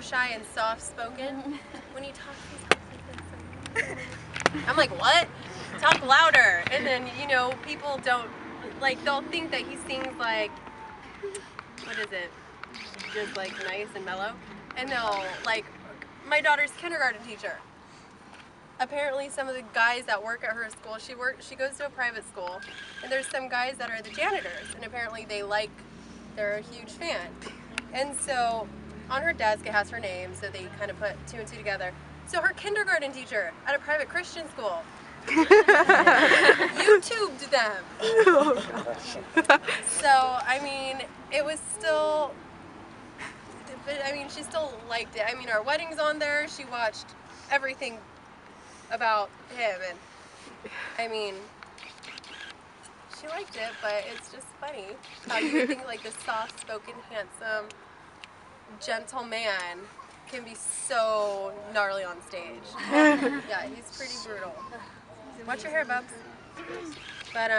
shy and soft-spoken. When he talks, he talks like this. I'm like, what? Talk louder. And then, you know, people don't, like, they'll think that he sings like, what is it? Just like nice and mellow. And they'll, like, my daughter's kindergarten teacher. Apparently some of the guys that work at her school, she goes to a private school, and there's some guys that are the janitors, and apparently they're a huge fan. And so on her desk it has her name, so they kind of put two and two together. So her kindergarten teacher at a private Christian school YouTubed them. Oh, gosh. So, I mean, it was still, but I mean, she still liked it. I mean, our wedding's on there. She watched everything about him, and I mean, she liked it, but it's just funny how you would think like this soft-spoken, handsome, gentle man can be so gnarly on stage. Yeah, he's pretty brutal. Watch your hair, Bubs. But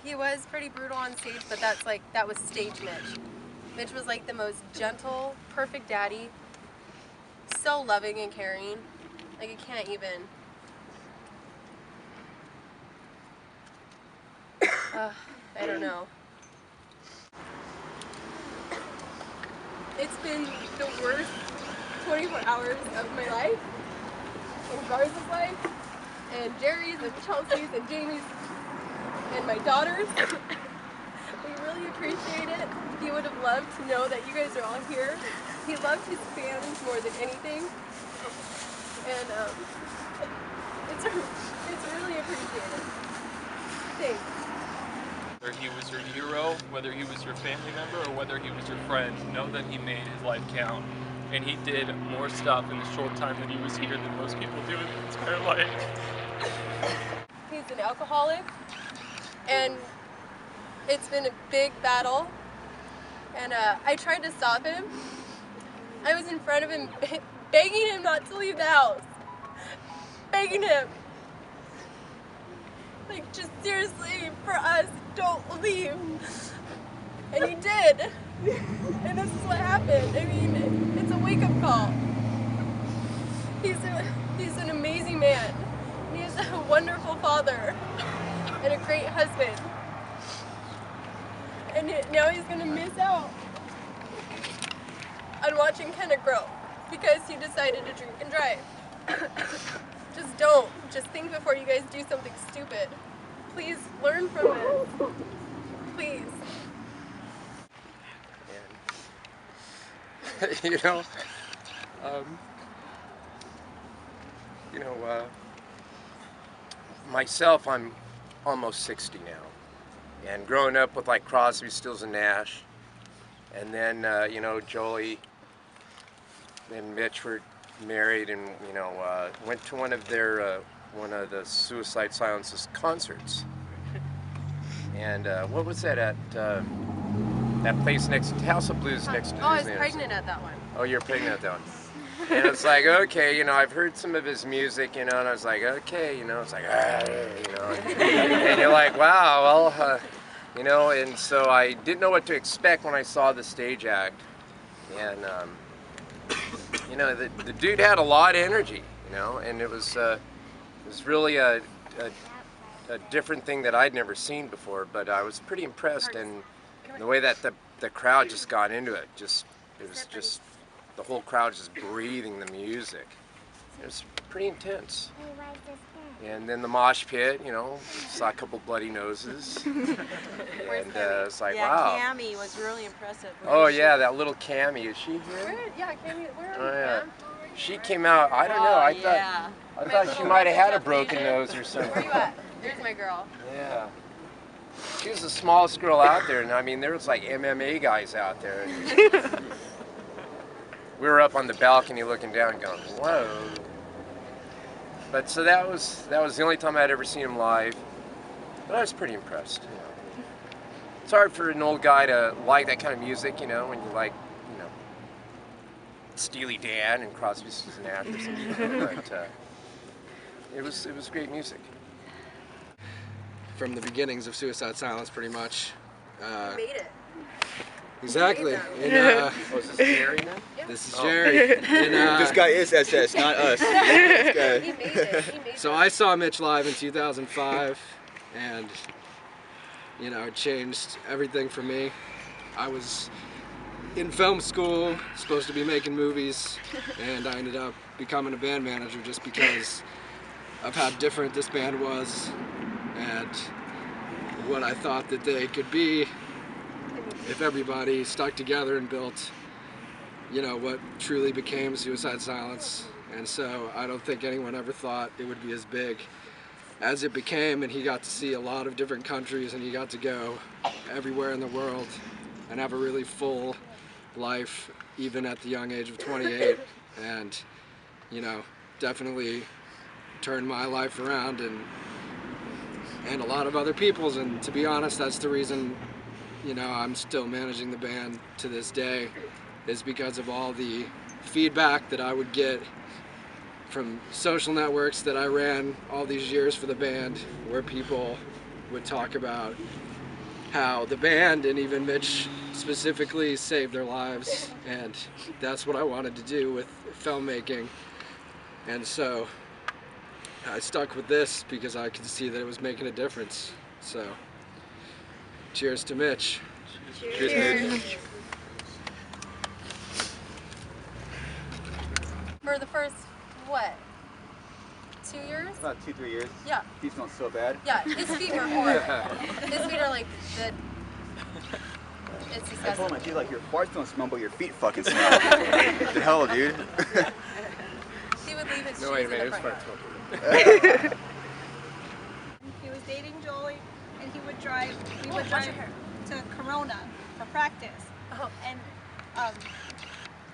he was pretty brutal on stage, but that was stage Mitch. Mitch was like the most gentle, perfect daddy, so loving and caring. Like, I can't even. I don't know. It's been the worst 24 hours of my life, and Garza's life, and Jerry's, and Chelsea's, and Jamie's, and my daughter's. We really appreciate it. He would have loved to know that you guys are all here. He loved his fans more than anything, and it's really appreciated. Thanks. Whether he was your hero, whether he was your family member, or whether he was your friend, know that he made his life count. And he did more stuff in the short time that he was here than most people do in their entire life. He's an alcoholic, and it's been a big battle. And I tried to stop him. I was in front of him begging him not to leave the house. Begging him. Like, just seriously, for us, don't leave. And he did. And this is what happened. I mean, it's a wake-up call. He's an amazing man. He's a wonderful father and a great husband. And now he's going to miss out on watching Kenna grow because he decided to drink and drive. Just don't. Just think before you guys do something stupid. Please learn from this. Please. Myself, I'm almost 60 now, and growing up with like Crosby, Stills and Nash, and then Jolie and Mitch were married, and went to one of the Suicide Silence's concerts. And what was that at? That place next to House of Blues next to. Oh, I was pregnant at that one. Oh, you're pregnant at that one. And it's like, okay, I've heard some of his music, and I was like, okay, it's like, and you're like, wow, well, and so I didn't know what to expect when I saw the stage act, and the dude had a lot of energy, and it was really a different thing that I'd never seen before, but I was pretty impressed, and the way that the crowd just got into it, it was just the whole crowd just breathing the music. It was pretty intense. And then the mosh pit, saw a couple bloody noses, and it's like, wow. Yeah, Cammie was really impressive. Oh yeah, that little Cammie, is she here? Cammie, where Oh are you, yeah. Cam? She came out, I don't know, I thought she might have had a broken nose or something. Where you at? There's my girl. Yeah. She was the smallest girl out there, and I mean, there was like MMA guys out there. We were up on the balcony looking down going, whoa. But so that was the only time I'd ever seen him live. But I was pretty impressed. It's hard for an old guy to like that kind of music, when you like, Steely Dan and Crosby, Stills and Nash or something. But it was great music. From the beginnings of Suicide Silence, pretty much. Made it. Exactly. Made was this Gary then? Yeah. This is Jerry. And, This guy is SS, not us. This guy. He made it. He made so it. I saw Mitch live in 2005, and you know, it changed everything for me. I was in film school, supposed to be making movies, and I ended up becoming a band manager just because of how different this band was and what I thought that they could be if everybody stuck together and built, you know, what truly became Suicide Silence. And so I don't think anyone ever thought it would be as big as it became, and he got to see a lot of different countries, and he got to go everywhere in the world and have a really full life, even at the young age of 28, and, you know, definitely turned my life around and a lot of other people's, and to be honest, that's the reason, you know, I'm still managing the band to this day, is because of all the feedback that I would get from social networks that I ran all these years for the band, where people would talk about how the band and even Mitch specifically saved their lives, and that's what I wanted to do with filmmaking. And so I stuck with this because I could see that it was making a difference. So cheers to Mitch. Cheers, Mitch. For the first, what, 2 years? About 2-3 years. Yeah. Feet smell so bad. Yeah, his feet were horrible. His feet are like the. It's I disgusting. told him, I do like your farts don't smell, but your feet fucking smell. What the hell, dude? He would leave his No, shoes wait a in minute, the it's front. part He was dating Jolie, and we would drive to Corona for practice. Oh. And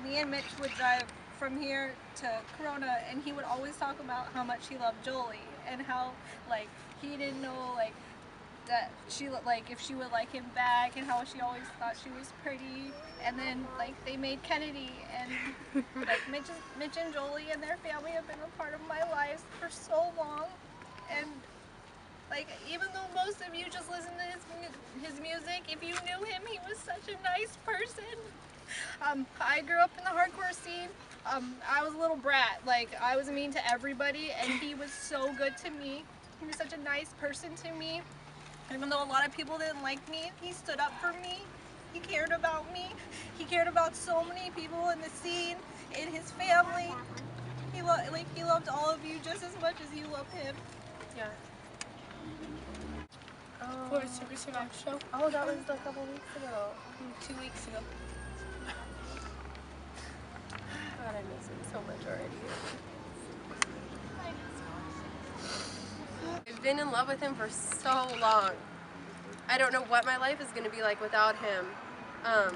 me and Mitch would drive from here to Corona, and he would always talk about how much he loved Jolie and how, like, he didn't know, like, that she, like, if she would like him back, and how she always thought she was pretty. And then, like, they made Kenadee, and like Mitch and Jolie and their family have been a part of my life for so long. And like, even though most of you just listen to his music, if you knew him, he was such a nice person. I grew up in the hardcore scene. I was a little brat. Like, I was mean to everybody, and he was so good to me. He was such a nice person to me. Even though a lot of people didn't like me, he stood up for me. He cared about me. He cared about so many people in the scene, in his family. He loved all of you just as much as you love him. Yeah. For a Super Rock show. Oh, that was a couple weeks ago. 2 weeks ago. God, I miss him so much already. I've been in love with him for so long. I don't know what my life is going to be like without him. I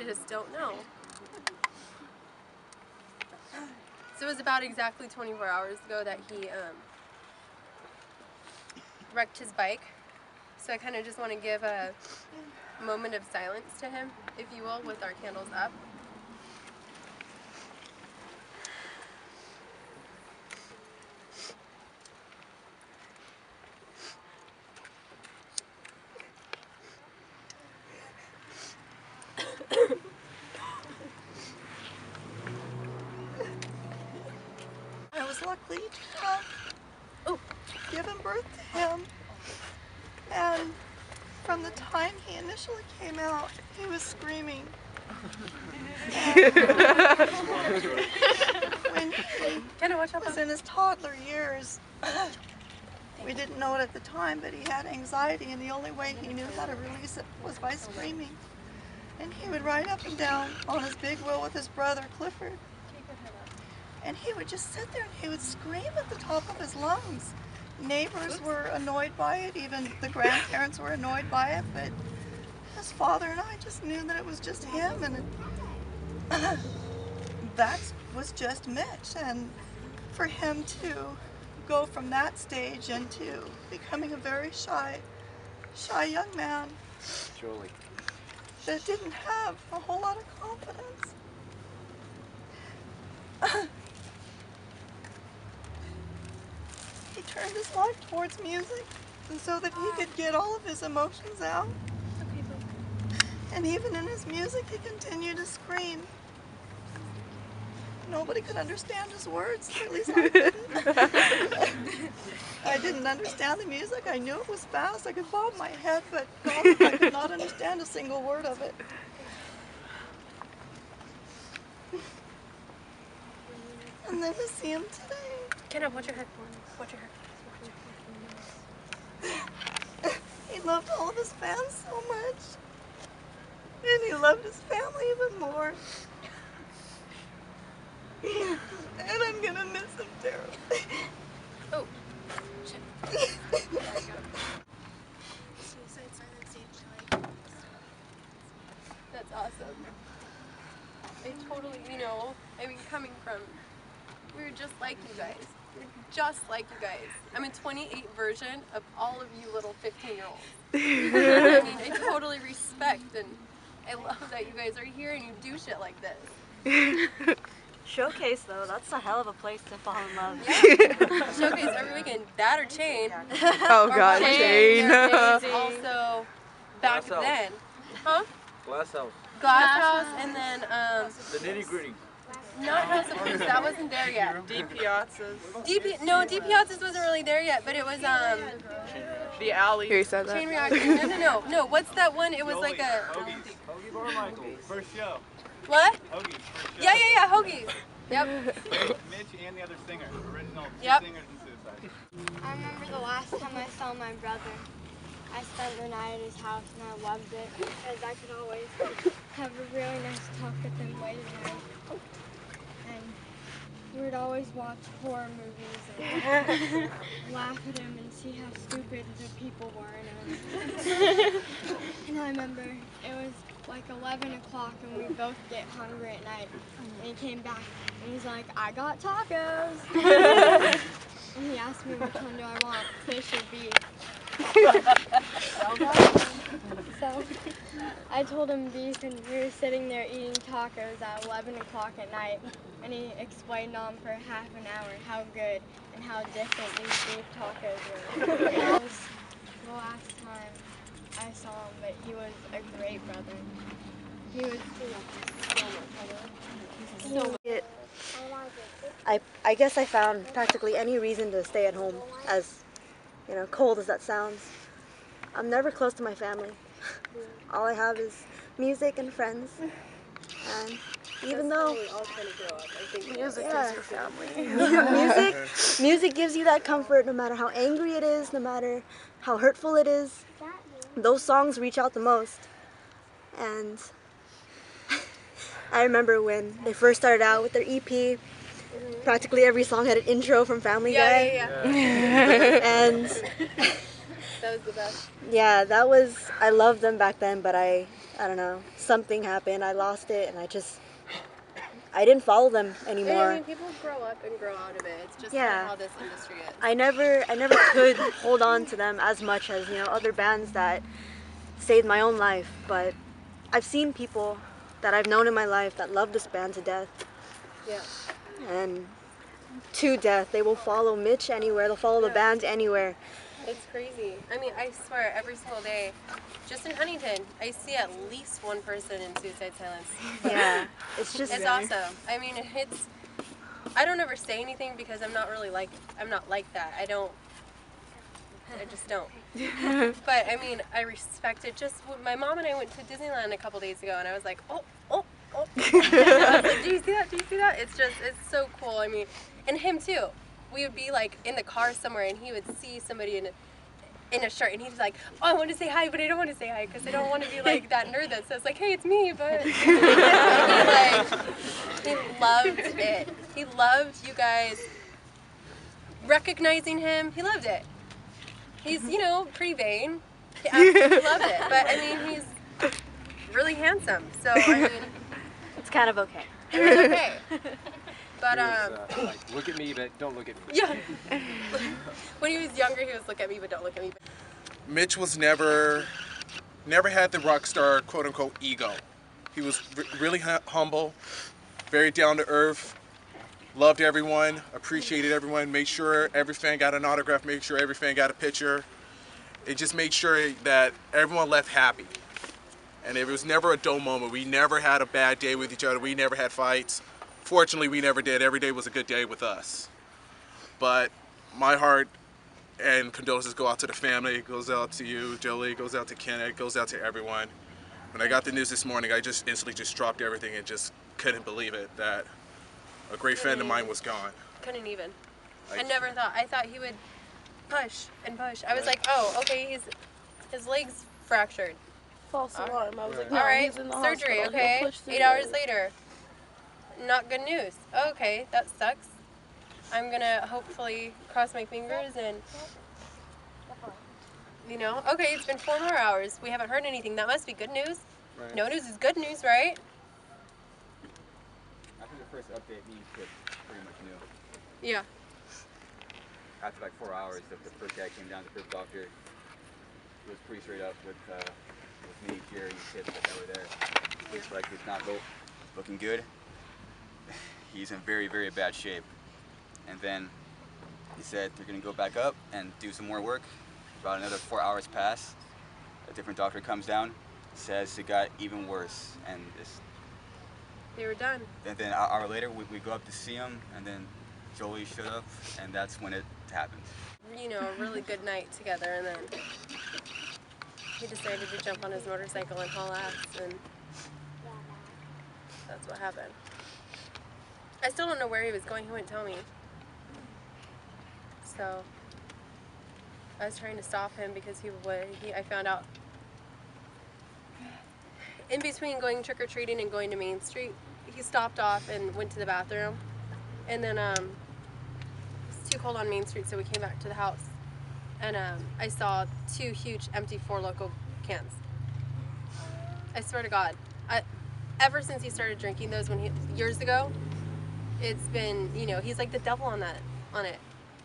just don't know. So it was about exactly 24 hours ago that he wrecked his bike. So I kind of just want to give a moment of silence to him, if you will, with our candles up. I was lucky to have given birth to him, and from the time he initially came out, he was screaming. When he was in his toddler years, we didn't know it at the time, but he had anxiety, and the only way he knew how to release it was by screaming. And he would ride up and down on his big wheel with his brother, Clifford. And he would just sit there and he would scream at the top of his lungs. Neighbors were annoyed by it, even the grandparents were annoyed by it, but his father and I just knew that it was just him, and that was just Mitch. And for him to go from that stage into becoming a very shy young man Jolie. that didn't have a whole lot of confidence. He turned his life towards music, and so that he could get all of his emotions out. And even in his music, he continued to scream. Nobody could understand his words, at least I couldn't. I didn't understand the music. I knew it was fast. I could bob my head, but God, I could not understand a single word of it. And then to see him today. Kenna, watch your headphones. Watch your headphones. He loved all of his fans so much. And he loved his family even more. And I'm gonna miss him terribly. Oh. That's awesome. I totally, you know, I mean, coming from, we're just like you guys. We're just like you guys. I'm a 28 version of all of you little 15-year-olds. I mean, I totally respect and I love that you guys are here and you do shit like this. Showcase though, that's a hell of a place to fall in love. Yeah. Showcase every weekend. That or Chain. Oh God, Chain. Chain. Also, back Glass then. Huh? Glass House. Glass House and then, The Nitty Gritty. not House of Blues, that wasn't there yet. D Piazzas. D Piazzas wasn't really there yet, but it was, The Alley. Here you said that. Chain Reaction. No, what's that one? It was like a, Hoagie Bar Michael, first show. what? Hoagie, first show. Yeah, Hoagies. Yep. Mitch and the other singer, original Yep. singers in Suicide. I remember the last time I saw my brother. I spent the night at his house and I loved it because I could always have a really nice talk with him late at night. And we would always watch horror movies and laugh at him and see how stupid the people were in them. And I remember it was like 11 o'clock and we both get hungry at night. And he came back and he's like, I got tacos. And he asked me which one do I want, fish or beef. So I told him beef and we were sitting there eating tacos at 11 o'clock at night and he explained on for half an hour how good and how different these beef tacos were. That was the last time I saw him, but he was a great brother. He was so much. I guess I found practically any reason to stay at home, as you know, cold as that sounds. I'm never close to my family. All I have is music and friends. And even though we all kind of grow up. I think Music is your family. music gives you that comfort no matter how angry it is, no matter how hurtful it is. Those songs reach out the most. And I remember when they first started out with their EP, practically every song had an intro from Family Guy. Yeah. And That was the best. yeah, I loved them back then, but I don't know, something happened, I lost it, and I didn't follow them anymore. I mean, people grow up and grow out of it. It's just Yeah. how this industry is. I never could hold on to them as much as, you know, other bands that saved my own life, but I've seen people that I've known in my life that love this band to death. Yeah. And to death. They will follow Mitch anywhere, they'll follow the band anywhere. It's crazy. I mean, I swear, every single day, just in Huntington, I see at least one person in Suicide Silence. Yeah, it's just... It's awesome. I mean, I don't ever say anything because I'm not like that. I just don't. But, I mean, I respect it. Just, my mom and I went to Disneyland a couple days ago, and I was like, oh. I was like, do you see that? Do you see that? It's so cool. I mean, and him too. We would be like in the car somewhere and he would see somebody in a shirt and he's like, oh, I want to say hi, but I don't want to say hi because I don't want to be like that nerd that says like, hey, it's me, but he loved it. He loved you guys recognizing him. He loved it. He's, you know, pretty vain. He absolutely loved it. But I mean, he's really handsome. So I mean, it's kind of okay. It's okay. But like, look at me, but don't look at me. Yeah. When he was younger, he was look at me, but don't look at me. Mitch was never had the rock star quote unquote ego. He was really humble, very down to earth, loved everyone, appreciated everyone, made sure every fan got an autograph, made sure every fan got a picture. It just made sure that everyone left happy. And it was never a dull moment. We never had a bad day with each other. We never had fights. Fortunately, we never did. Every day was a good day with us. But my heart and condolences go out to the family. It goes out to you, Jolie. It goes out to Kenadee. It goes out to everyone. When I got the news this morning, I just instantly just dropped everything and just couldn't believe it that a great friend of mine was gone. Couldn't even. I never thought. I thought he would push and push. I was like, oh, okay, his leg's fractured. False alarm. I was like, no, all right, he's in the surgery, hospital. okay. He'll push through 8 hours later. Not good news. Okay, that sucks. I'm gonna hopefully cross my fingers and, you know, okay, it's been 4 more hours. We haven't heard anything. That must be good news. Right. No news is good news, right? I think the first update me pretty much knew. Yeah. After like 4 hours, the first guy came down, the first doctor was pretty straight up with me, Jerry, and kids that were there. Looks like he's not looking good. He's in very, very bad shape. And then he said they're gonna go back up and do some more work. About another 4 hours pass. A different doctor comes down, says it got even worse, and they were done. And then an hour later, we go up to see him, and then Jolie showed up, and that's when it happened. You know, a really good night together, and then he decided to jump on his motorcycle and haul ass, and that's what happened. I still don't know where he was going. He wouldn't tell me. So I was trying to stop him because I found out in between going trick-or-treating and going to Main Street, he stopped off and went to the bathroom, and then it was too cold on Main Street, so we came back to the house, and I saw 2 huge empty 4 Loko cans. I swear to God, ever since he started drinking those years ago, it's been, you know, he's like the devil on it.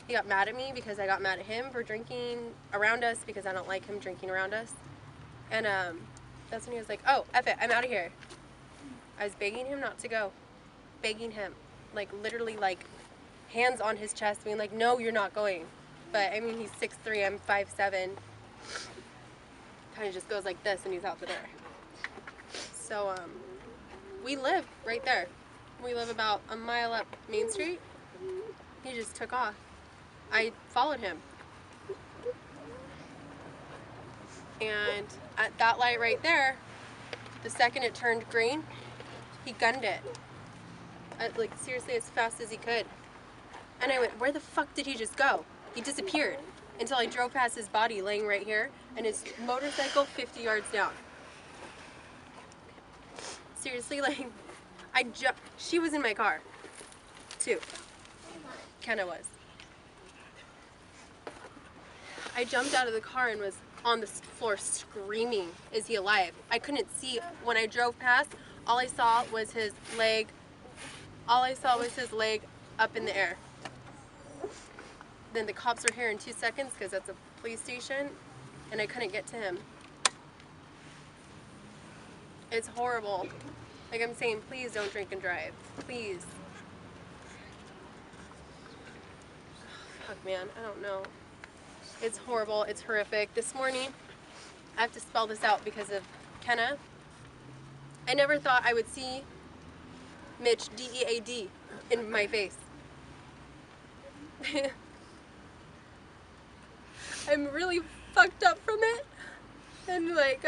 He got mad at me because I got mad at him for drinking around us because I don't like him drinking around us, and that's when he was like, oh, F it, I'm out of here. I was begging him not to go. Begging him. Like, literally, like, hands on his chest, being like, no, you're not going. But, I mean, he's 6'3", I'm 5'7". Kind of just goes like this, and he's out the door. So, we live right there. We live about a mile up Main Street. He just took off. I followed him. And at that light right there, the second it turned green, he gunned it. Like, seriously, as fast as he could. And I went, where the fuck did he just go? He disappeared until I drove past his body laying right here and his motorcycle 50 yards down. Seriously, like, she was in my car, too. Kinda was. I jumped out of the car and was on the floor screaming, is he alive? I couldn't see. When I drove past, all I saw was his leg up in the air. Then the cops were here in 2 seconds because that's a police station, and I couldn't get to him. It's horrible. Like I'm saying, please don't drink and drive. Please. Fuck, man, I don't know. It's horrible. It's horrific. This morning, I have to spell this out because of Kenna. I never thought I would see Mitch, D-E-A-D, in my face. I'm really fucked up from it. And like,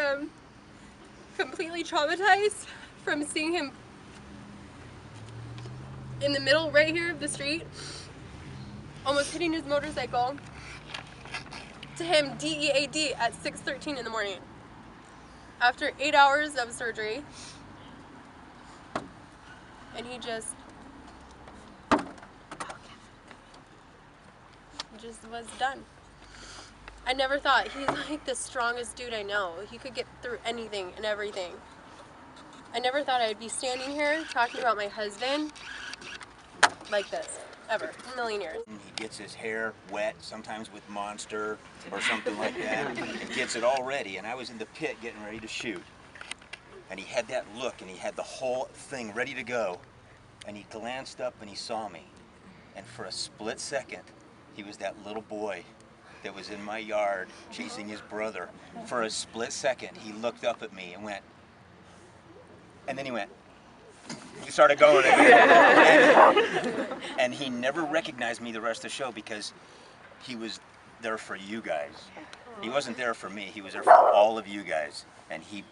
completely traumatized from seeing him in the middle right here of the street, almost hitting his motorcycle, to him D-E-A-D at 6:13 in the morning. After 8 hours of surgery. And he just was done. I never thought, he's like the strongest dude I know. He could get through anything and everything. I never thought I'd be standing here talking about my husband like this, ever, in a million years. He gets his hair wet, sometimes with Monster or something like that, and gets it all ready. And I was in the pit getting ready to shoot. And he had that look, and he had the whole thing ready to go. And he glanced up and he saw me. And for a split second, he was that little boy that was in my yard chasing his brother. For a split second, he looked up at me and went, And then he went, he started going again. And he never recognized me the rest of the show because he was there for you guys. He wasn't there for me, he was there for all of you guys. And he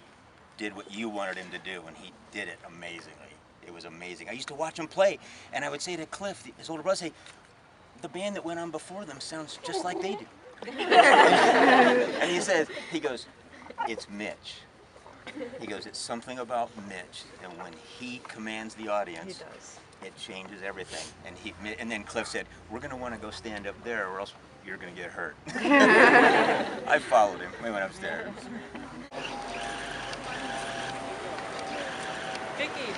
did what you wanted him to do, and he did it amazingly. It was amazing. I used to watch him play, and I would say to Cliff, his older brother, say, the band that went on before them sounds just like they do. And he goes, it's Mitch. He goes, it's something about Mitch, and when he commands the audience, it changes everything. And then Cliff said, we're going to want to go stand up there, or else you're going to get hurt. I followed him. We went upstairs. Vicky.